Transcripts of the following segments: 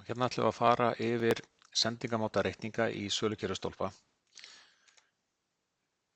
Hérna ætlum við að fara yfir sendingamáta reikninga í sölukerfistólpa.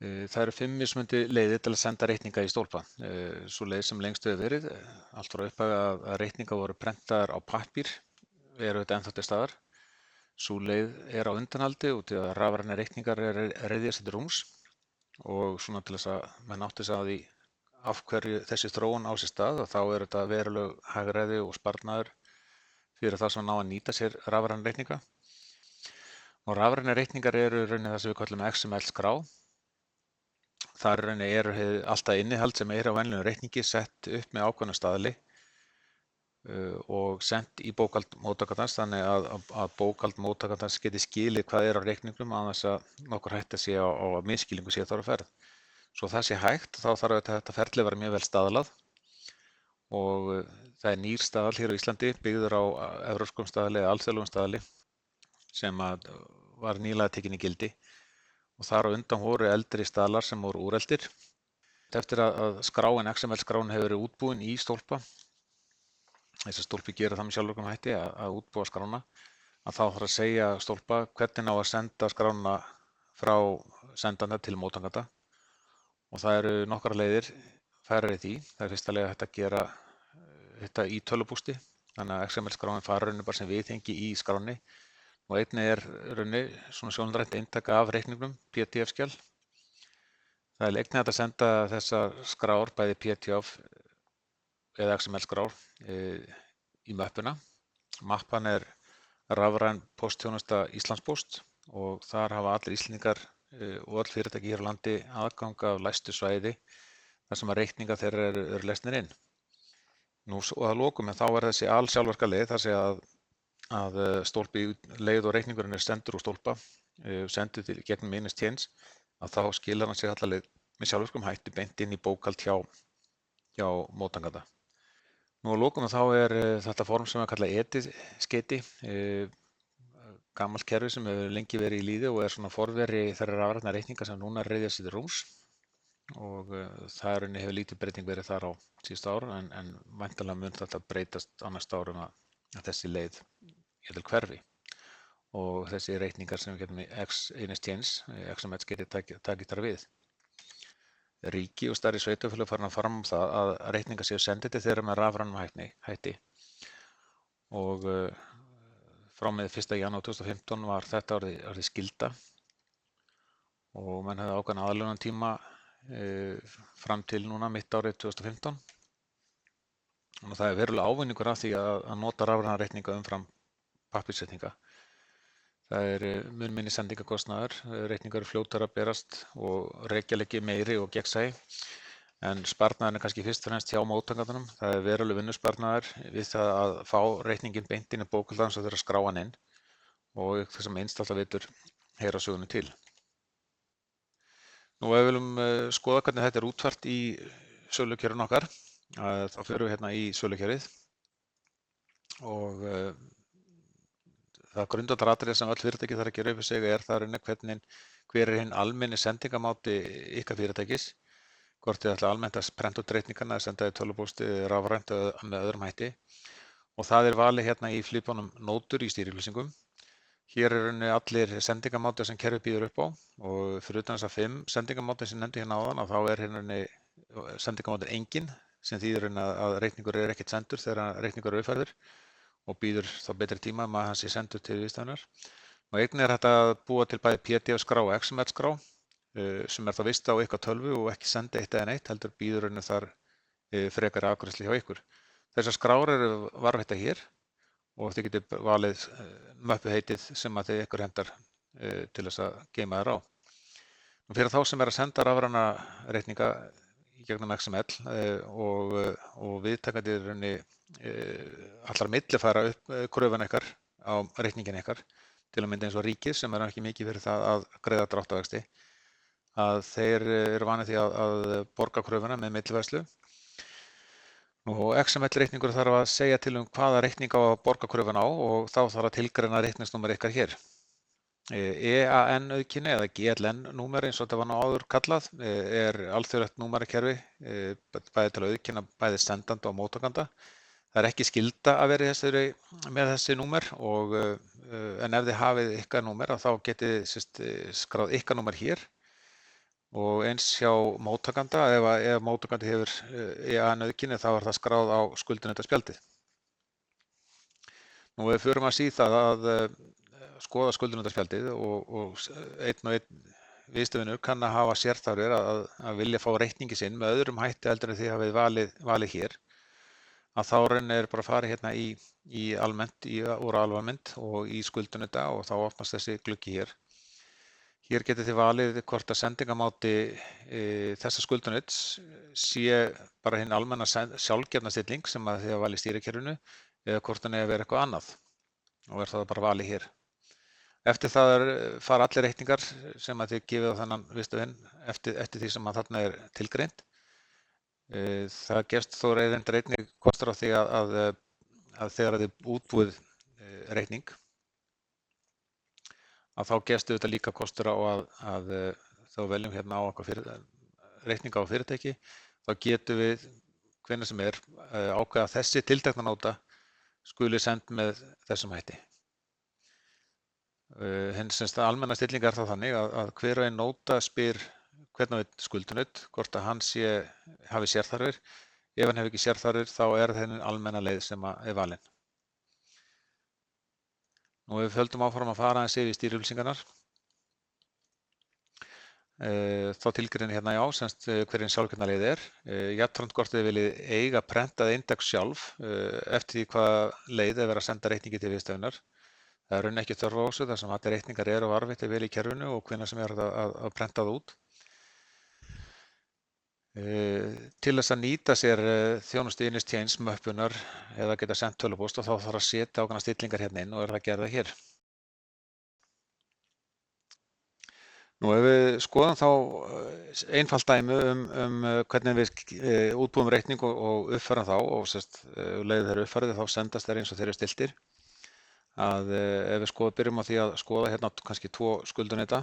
Það eru 5 mismunandi leiðir til að senda reikninga í stólpa. Sú leið sem lengst hefur verið, allt frá upphafi að reikningar voru prentaðar á pappír, eru þetta ennþá til staðar. Sú leið er á undanhaldi út í að rafrænar reikningar ryðjast til rúms og svona til þess að menn átti sig á því af hverju þessi þróun á sér stað og þá er þetta veruleg hagræði og sparnaður fyrir það sem ná að nýta sér rafræna reikninga. Og rafrænar reikningar eru í rauninni það sem við kallum XML skrá. Þar í rauninni eru alltaf innihald sem er á venjulegum reikningi sett upp með ákveðna staðli og sent í bókhald móttakandans þannig að bókhald móttakandans geti skilið hvað er á reikningnum án þess að nokkur hætta sé á að misskilningu sé þar á ferð. Svo það sé hægt þá þarf þetta ferli að vera mjög vel staðlað og það er nýr staðall hér á Íslandi byggður á evrópskum staðli eða alþjóðlegum staðli sem var nýlega tekinn í gildi og þar á undan voru eldri staðlar sem voru úreldir. Eftir að skráin, XML skráin hefur verið útbúin í stólpa, þess að stólpi gera það með sjálfvirkum hætti að útbúa skrána, að þá þarf að segja stólpa hvernig á að senda skrána frá sendanda til móttakanda og það eru nokkrar leiðir færar í því. Það er fyrsta leið að hægt að gera þetta í tölvupósti, þannig að XML skráin fara rauninni bara sem viðhengi í skráni og einnig er rauninni svona sjónrænt eintaka af reikningnum, PDF-skjal. Það er einnig hægt að senda þessar skrár, bæði PDF eða XML skrár í möppuna. Mappan er rafræn póstþjónusta Íslandspóst og þar hafa allir Íslendingar og öll fyrirtæki hér á landi aðgang af læstu svæði þar sem að reikningar þeirra eru lesnir inn. Nú og að lokum en þá er þessi alsjálfvirka leið þar sé að stólpi leið og reikningurinn er sendur úr stólpa, sendur til gegnum minnis tjens, að þá skilar hann sig allar leið með sjálfvirkum hætti beint inn í bókhald hjá móttakanda. Nú að lokum þá er þetta form sem er kallað EDI-skeyti, gamalt kerfi sem hefur lengi verið í líði og er svona forveri þeirra rafrænna reikninga sem núna ryðjast til rúms og það hefur lítið breyting verið þar á síðustu ár en væntanlega mun þetta breytast á næsta árum að þessi leið til hverfi og þessi reikningar sem við getum í XML geti takið þar við. Ríki og stærri sveitarfélög farin að fram það að reikningar séu sendið til þeirra með rafrænum hætti og frá með 1. janúar 2015 var þetta orðið skylda og menn hefði ákveðna aðlögunartíma fram til núna mitt árið 2015 og það er verulega ávinningur af því að nota rafræna reikninga umfram pappírsreikninga. Það er mun minni sendingakostnaður, reikningar eru fljótara að berast og rekjanleiki meiri og gegnsæi en sparnaðurinn er kannski fyrst og fremst hjá móttakandanum. Það er veruleg vinnusparnaður við það að fá reikninginn beint inn í bókhaldans og þeirra skrá hann inn og þessum einstaklega heyra sögunni til. Nú ef við viljum skoða hvernig þetta er útfært í sölukerfinu okkar, þá förum við hérna í sölukerfið og það grundvallaratriði sem öll fyrirtæki þarf að gera upp við sig er það hver er hinn almenni sendingamáti ykkar fyrirtækis, hvort þið ætla almennt að prenta út reikningana eða senda í tölvupósti rafrænt með öðrum hætti og það er valið hérna í flipunum nótur í stýrilýsingum. Hér eru allir sendingamáti sem kerfið býður upp á og fyrir utan þess að 5 sendingamáti sem nefndi hérna áðan að þá er hérna sendingamáti engin sem þýðir að reikningur er ekkert sendur þegar reikningur eru uppfærður og býður þá betri tíma að hann sé sendur til viðstæðunar. Og einnig er hægt að búa til bæði PDF-skrá og XML-skrá sem er þá vist á ykkar tölvu og ekki senda eitt eða neitt, heldur býður þar frekari afgreiðslu hjá ykkur. Þessar skrár eru varðveittar hér og þið getið valið möppuheitið sem að þið ykkur hendar til þess að geyma þær á. Nú fyrir þá sem er að senda rafræna reikninga í gegnum XML og viðtakandi allar millifæra upp kröfuna ykkar á reikningin ykkar, til að mynda eins og ríkið sem er ekki mikið fyrir það að greiða dráttarvexti, að þeir eru vanir því að borga kröfuna með millifærslu. Og XML reikningur þarf að segja til hvaða reikning á að borga kröfuna á og þá þarf að tilgreina reikningsnúmer ykkar hér. EAN-auðkenni eða GLN-númer eins og þetta var nú áður kallað er alþjóðlegt númerakerfi bæði til að auðkenna bæði sendanda og móttakanda. Það er ekki skylda að vera með þessi númer en ef þið hafið ykkar númer þá getið skráð ykkar númer hér og eins hjá móttakanda. Ef móttakandi hefur EA-nauðkynni þá er það skráð á skuldunautarspjaldið. Nú við förum að síða að skoða skuldunautarspjaldið og einn viðstöðunur kann að hafa sérþarfir að vilja fá reikningi sinn með öðrum hætti heldur en þið hafið valið hér, að þá er bara að fara hérna í almennt, úr almennt og í skuldunauta og þá opnast þessi gluggi hér. Hér getið þið valið hvort að sendingamáti þessa skuldunauts sé bara hinn almenna sjálfgefna stilling sem að þið hafa valið í stýrikerfinu eða hvort hann er að vera eitthvað annað og það bara valið hér. Eftir það fara allir reikningar sem að þið gefið á þennan viðstöðin eftir því sem að þarna er tilgreint. Það gefst þó reyndar einnig kostur á því að þegar þið útbúið reikning að þá gefst auðvitað líka kostur á að þá veljum hérna á reikninga á fyrirtæki, þá getum við hvenær sem er ákveða að þessi tiltekna nóta skuli send með þessum hætti. Hins almenna stilling er það þannig að hver og einn nóta spyr hvern og einn skuldunaut hvort að hann hafi sérþarfir. Ef hann hefur ekki sérþarfir þá er þennan almenna leið sem er valin. Nú við höldum áfram að fara aðeins yfir stýriupplýsingarnar. Þá tilgreinir hérna hverjum sjálfkjörna leið er. Jafnframt hvort þið viljið eiga prentað index sjálf eftir því hvaða leið er verið að senda reikningi til viðstöðunar. Það er ekki þörf á þessu þar sem allir reikningar eru varðveittir vel í kerfinu og hvenær sem er að prenta það út. Til þess að nýta sér þjónustu Innis-Chains möppunar eða geta sendt tölvupóst og þá þarf að setja ákveðnar stillingar hérna inn og það gerða hér. Nú ef við skoðum þá einfalt dæmi hvernig við útbúum reikning og uppfærum þá og leiðir þeirra uppfærið þá sendast þeir eins og þeir eru stiltir. Ef við byrjum á því að skoða hérna kannski 2 skuldunauta,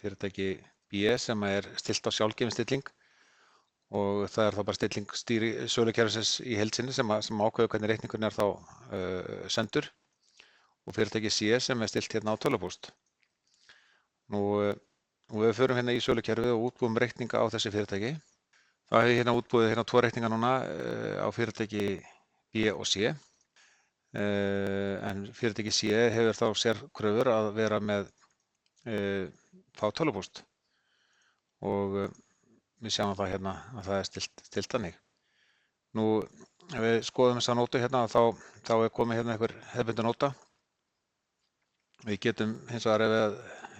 fyrirtæki B sem er stilt á sjálfgefin stilling og það er þá bara stilling sölukerfisins í heild sinni sem ákveður hvernig reikningurinn er þá sendur og fyrirtæki C sem er stilt hérna á tölvupóst. Nú við förum hérna í sölukerfið og útbúum reikninga á þessi fyrirtæki. Það hefur hérna útbúið 2 reikninga núna á fyrirtæki B og C. En fyrirtæki C hefur þá sérkröfur að vera með fá tölvupóst og við sjáum það hérna að það er stilt þannig. Nú ef við skoðum þessa nótu hérna þá er komið hérna einhver hefðbundin nóta. Við getum hins vegar ef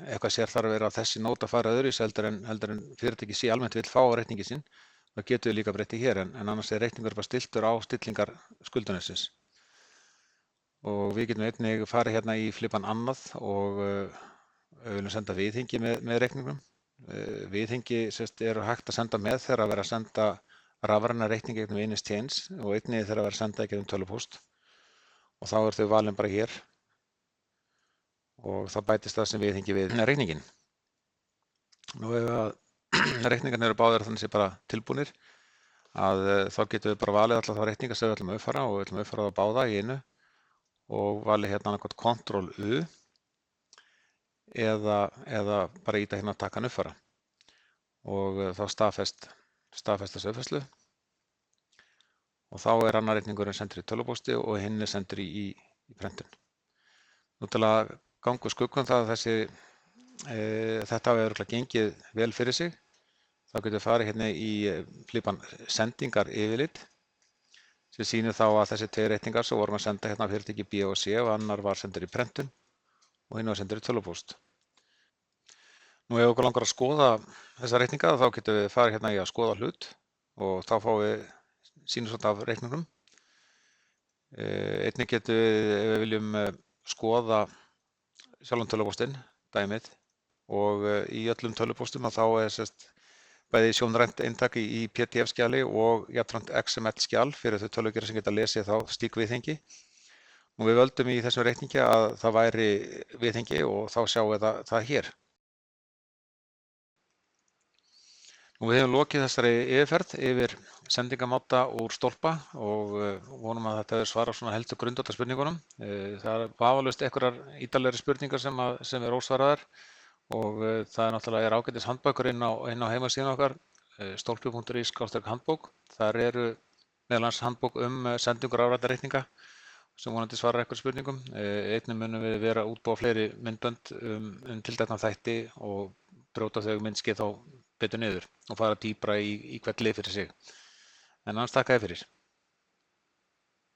eitthvað sérþarf að vera að þessi nóta fara öðruvísi heldur en fyrirtæki C almennt vill fá reikningi sinn, þá getum við líka breytt hér en annars er reikningur bara stiltur á stillingar skuldunautsins. Og við getum einnig farið hérna í flipan annað og við viljum senda viðhengi með reikningum. Viðhengi eru hægt að senda með þegar að vera að senda rafræna reikningi gegnum Innis-Chains og einnig þegar að vera að senda gegnum tölvupóst og þá þau valin bara hér og þá bætist það sem viðhengi við reikningin. Nú ef reikningarnir eru báðir þannig sé bara tilbúnir þá getum við bara valið alla þá reikninga sem við ætlum að uppfæra og við ætlum að uppfæra það báða í einu og valið hérna annað Ctrl-U eða bara íta hérna að taka hann uppfæra og þá staðfesta þessu uppfærslu og þá er annar reikningurinn sendur í tölvupósti og hinn er sendur í prentun. Nú til að ganga úr skuggum það að þetta hafi örugglega gengið vel fyrir sig, þá getum við farið hérna í flipan sendingar yfirlit sem sýnir þá að þessi 2 reikningar sem vorum að senda hérna fyrirtæki B og C og annar var sendur í prentun og hinn var sendur í tölvupóst. Nú ef okkur langar að skoða þessa reikninga þá getum við farið hérna í að skoða hlut og þá fáum við sýnishorn af reikningum. Einnig getum við, ef við viljum skoða sjálfan tölvupóstinn, dæmið, og í öllum tölvupóstum þá er bæði sjónrænt eintak í PDF-skjali og jafnframt XML-skjal fyrir þau tölvugerðir sem geta lesið þá slík viðhengi. Og við völdum í þessum reikningi að það væri viðhengi og þá sjáum við það hér. Og við hefum lokið þessari yfirferð yfir sendingamáta úr stólpa og vonum að þetta hefur svarað svona helstu grundvallarspurningunum. Það er vafalaust einhverjar ítarlegri spurningar sem er ósvaraðar og það er náttúrulega ágætis handbækur inn á heimasíðan okkar, stolpi.is/handbók. Þar eru meðal annars handbók sendingu rafrænna reikninga sem vonandi svarar einhverjum spurningum. Einnig munum við vera að útbúa fleiri myndbönd tiltekna þætti og brjóta þau myndskeið þá betur niður og fara dýpra í hvert lið fyrir sig. En annars þakka þér fyrir.